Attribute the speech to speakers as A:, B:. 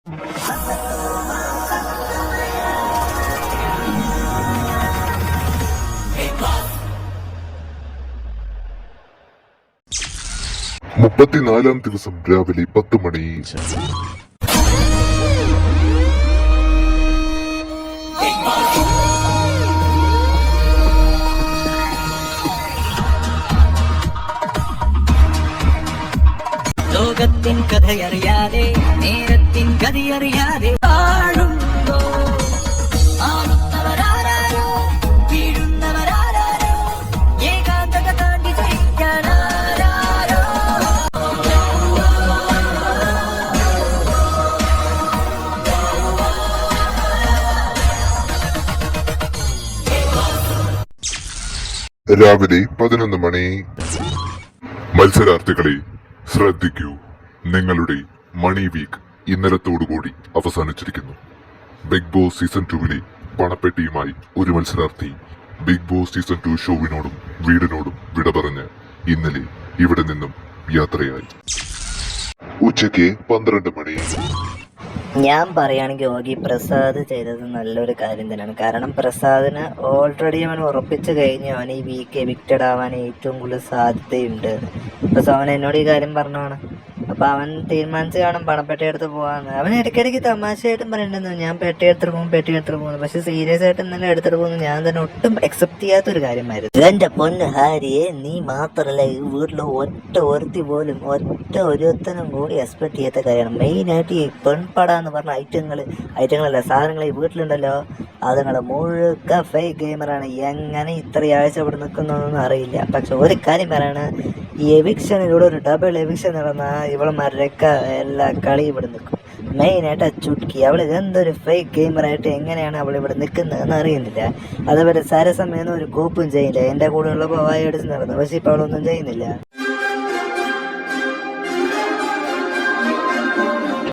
A: 34-ാം ദിവസം രാവിലെ 10 മണി.
B: ലോകത്തിൻ കഥയറിയാതെ നേരത്തിൻ ഗതിയറിയാതെ വാഴുമ്പോ ആടുന്നവരാരോ വീഴുന്നവരാരോ ഏകാന്തത താണ്ടി ജയിക്കാനാരോ.
A: രാവിലെ 11 മണി. മത്സരാർത്ഥികളെ ശ്രദ്ധിക്കൂ, നിങ്ങളുടെ മണി വീക്ക് ഇന്നലത്തോടുകൂടി അവസാനിച്ചിരിക്കുന്നു. ബിഗ് ബോസ് സീസൺ 2-ലെ പണപ്പെട്ടിയുമായി ഒരു മത്സരാർത്ഥി ബിഗ് ബോസ് സീസൺ 2 ഷോവിനോടും വീടിനോടും വിട പറഞ്ഞ് ഇന്നലെ ഇവിടെ നിന്നും യാത്രയായി. ഉച്ചയ്ക്ക് 12 മണി.
B: ഞാൻ പറയുകയാണെങ്കിൽ യോഗി പ്രസാദ് ചെയ്തത് നല്ലൊരു കാര്യം തന്നെയാണ്. കാരണം പ്രസാദിന് ഓൾറെഡി അവൻ ഉറപ്പിച്ചു കഴിഞ്ഞ് അവൻ ഈ വീക്ക് എവിക്റ്റഡ് ആവാൻ ഏറ്റവും കൂടുതൽ സാധ്യതയുണ്ട്. അപ്പോൾ അവൻ എന്നോട് ഈ കാര്യം പറഞ്ഞതാണ്. അപ്പോൾ അവൻ തീരുമാനിച്ച് കാണും പണപ്പെട്ടി എടുത്ത് പോകാമെന്ന്. അവൻ ഇടയ്ക്കിടയ്ക്ക് തമാശയായിട്ടും പറയണ്ടെന്ന്, ഞാൻ പെട്ടി എടുത്തിട്ട് പോകുന്നു. പക്ഷെ സീരിയസ് ആയിട്ട് ഇന്നലെ എടുത്തിട്ട് പോകുന്നു ഞാൻ തന്നെ ഒട്ടും അക്സെപ്റ്റ് ചെയ്യാത്തൊരു കാര്യമായിരുന്നു. എൻ്റെ പൊന്ന് ഹാരിയെ, നീ മാത്രമല്ല ഈ വീട്ടിൽ ഒറ്റ ഒരുത്തനും കൂടി എക്സ്പെക്ട് ചെയ്യാത്ത കാര്യമാണ്. മെയിനായിട്ട് ഈ പെൺപടാന്ന് പറഞ്ഞ ഐറ്റങ്ങളല്ല സാധനങ്ങൾ ഈ വീട്ടിലുണ്ടല്ലോ, അതുങ്ങൾ മുഴുക്ക ഫേക്ക് ഗെയിമറാണ്. എങ്ങനെ ഇത്രയാഴ്ച ഇവിടെ നിൽക്കുന്നതൊന്നും അറിയില്ല. പക്ഷെ ഒരു കാര്യം പറയാണ്, ഈ എവിക്ഷനിലൂടെ ഒരു ഡബിൾ എവിക്ഷൻ നടന്നാൽ ഇവളമാരൊക്കെ എല്ലാ കളി ഇവിടെ നിൽക്കും. മെയിനായിട്ട് ആ ചുട്കി, അവൾ എന്തൊരു ഫേക്ക് ഗെയിമറായിട്ട് എങ്ങനെയാണ് അവൾ ഇവിടെ നിൽക്കുന്നതെന്ന് അറിയുന്നില്ല. അതേപോലെ സരസമയൊന്നും ഒരു കോപ്പും ചെയ്യില്ല. എൻ്റെ കൂടെയുള്ള വായ അടിച്ച് നടന്നു, പക്ഷെ ഇപ്പോൾ അവളൊന്നും ചെയ്യുന്നില്ല.